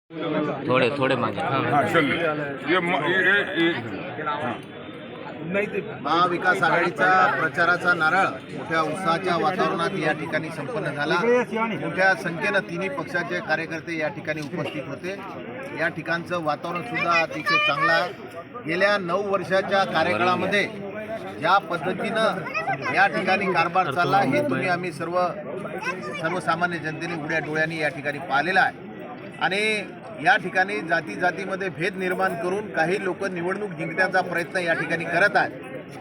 थोड़े थोड़े मागे। हाँ चल ये महाविकास आघाडीचा प्रचाराचा नारळ मोठ्या उत्साहाच्या वातावरणात या ठिकाणी संपन्न झाला। मोठ्या संख्येने तिन्ही पक्षाचे कार्यकर्ते या ठिकाणी उपस्थित होते। या ठिकाणचं वातावरण सुद्धा अतिशय चांगलं आहे। गेल्या 9 वर्षाच्या कार्यकाळामध्ये ज्या पद्धतीनं या ठिकाणी कारभार चालला हे तुम्ही आम्ही सर्वसामान्य जनतेने उघड्या डोळ्यांनी या ठिकाणी पाहिलेलं आहे। आणि या ठिकाणी जातीमध्ये भेद निर्माण करून काही लोक निवडणूक जिंकण्याचा प्रयत्न या ठिकाणी करत आहेत,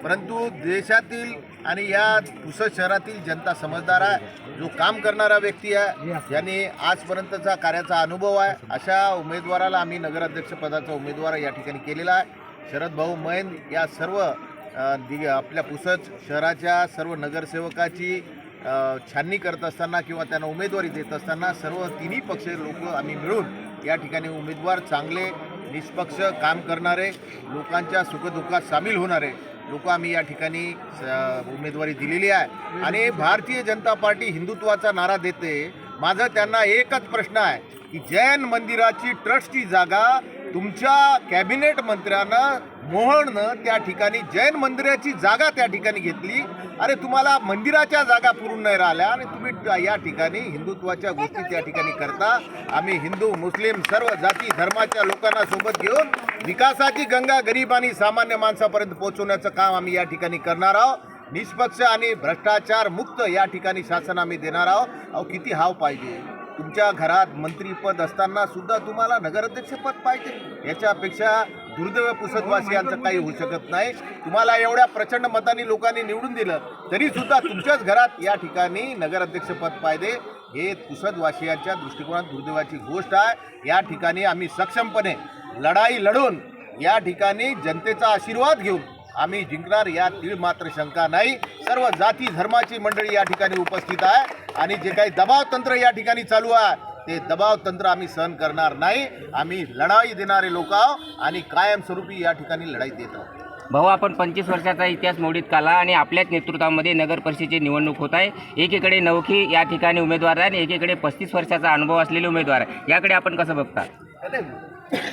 परंतु देशातील आणि या पुसद शहरातील जनता समजदार आहे। जो काम करणारा व्यक्ती आहे, ज्यांनी आजपर्यंतचा कार्याचा अनुभव आहे, अशा उमेदवाराला आम्ही नगराध्यक्षपदाचा उमेदवार या ठिकाणी केलेला आहे। शरद भाऊ मैन या सर्व आपल्या पुसद शहराच्या सर्व नगरसेवकाची छाननी करत असताना किंवा त्यांना उमेदवारी देत असताना सर्व तिन्ही पक्षीय लोक आम्ही मिळून या ठिकाणी उमेदवार चांगले निष्पक्ष काम करणारे, लोकांच्या सुखदुःखात सामील होणारे लोक आम्ही या ठिकाणी उमेदवारी दिलेली आहे। आणि भारतीय जनता पार्टी हिंदुत्वाचा नारा देते। माझा त्यांना एकच प्रश्न आहे की जैन मंदिराची ट्रस्टची जागा तुमच्या कॅबिनेट मंत्र्यानं मोहननं त्या ठिकाणी जैन मंदिराची जागा त्या ठिकाणी घेतली। अरे तुम्हाला मंदिराच्या जागा पुरून नाही राहिल्या आणि तुम्ही या ठिकाणी हिंदुत्वाच्या गोष्टी त्या ठिकाणी करता। आम्ही हिंदू मुस्लिम सर्व जाती धर्माच्या लोकांना सोबत घेऊन विकासाची गंगा गरीब आणि सामान्य माणसापर्यंत पोहोचवण्याचं काम आम्ही या ठिकाणी करणार आहोत। निष्पक्ष आणि भ्रष्टाचार मुक्त या ठिकाणी शासन आम्ही देणार आहोत। अहो किती हाव पाहिजे तुमच्या घरात मंत्रीपद असताना सुद्धा तुम्हाला नगराध्यक्षपद पाहिजे, याच्यापेक्षा दुर्दैव पुसदवासियांचं काही होऊ शकत नाही। तुम्हाला एवढ्या प्रचंड मतांनी लोकांनी निवडून दिलं तरी सुद्धा तुमच्याच घरात या ठिकाणी नगराध्यक्षपद पाहिजे, हे पुसदवासियांच्या दृष्टिकोनात दुर्दैवाची गोष्ट आहे। या ठिकाणी आम्ही सक्षमपणे लढाई लढून या ठिकाणी जनतेचा आशीर्वाद घेऊन आम्ही जिंकणार, यात तीळ मात्र शंका नाही। सर्व जाती धर्माची मंडळी या ठिकाणी उपस्थित आहे आणि जे काही दबाव तंत्र या ठिकाणी चालू आहे ते दबाव तंत्र आम्ही सहन करणार नाही। आम्ही लढाई देणारे लोक आहोत आणि कायमस्वरूपी या ठिकाणी लढाई देत आहोत। भाऊ, आपण 25 वर्षाचा इतिहास मोडीत काढला आणि आपल्याच नेतृत्वामध्ये नगर परिषदेची निवडणूक होत आहे। एकीकडे नवखी या ठिकाणी उमेदवार आहे आणि एकीकडे 35 वर्षाचा अनुभव असलेले उमेदवार आहे। याकडे आपण कसं बघता?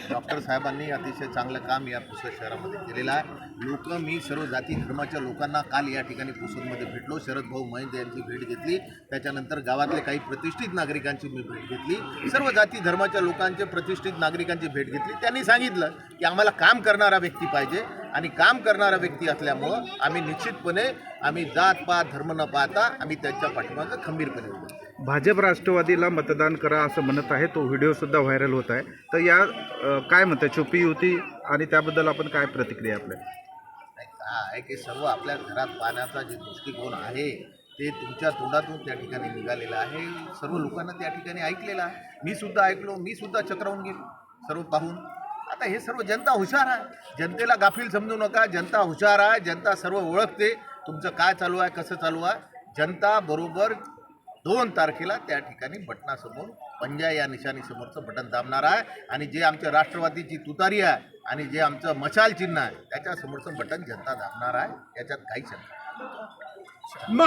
डॉक्टर साहेबांनी अतिशय चांगलं काम या पुसद शहरामध्ये केलेलं आहे। मी सर्व जाती धर्माच्या लोकांना काल या ठिकाणी पुसदमध्ये भेटलो। शरद भाऊ मैन यांची भेट घेतली, त्याच्यानंतर गावातले काही प्रतिष्ठित नागरिकांची मी भेट घेतली। सर्व जाती धर्माच्या लोकांचे प्रतिष्ठित नागरिकांची भेट घेतली। त्यांनी सांगितलं की आम्हाला काम करणारा व्यक्ती पाहिजे आणि काम करणारा व्यक्ती असल्यामुळं आम्ही निश्चितपणे जात पात धर्म न पाहता आम्ही त्यांच्या पाठीमागे खंबीरपणे उभे आहोत। भाजप राष्ट्रवादीला मतदान करा असं म्हणत आहे, तो व्हिडिओ सुद्धा व्हायरल होत आहे। तर या काय म्हणतात, चुपी होती आणि त्याबद्दल आपण काय प्रतिक्रिया आपल्या? काय आहे की सर्व आपल्या घरात पाहण्याचा जे दृष्टिकोन आहे ते तुमच्या तोंडातून त्या ठिकाणी निघालेलं आहे। सर्व लोकांना त्या ठिकाणी ऐकलेलं आहे, मी सुद्धा ऐकलो, मी सुद्धा चक्रावून गेलो सर्व पाहून। आता हे सर्व जनता हुशार आहे, जनतेला गाफील समजू नका। जनता हुशार आहे, जनता सर्व ओळखते तुमचं काय चालू आहे, कसं चालू आहे। जनता बरोबर 2 तारखेला त्या ठिकाणी बटनासमोर पंजा या निशाणीसमोरचं बटन दाबणार आहे आणि जे आमच्या राष्ट्रवादीची तुतारी आहे आणि जे आमचं मशाल चिन्ह आहे त्याच्यासमोरचं बटन जनता दाबणार आहे, याच्यात काही शंका नाही।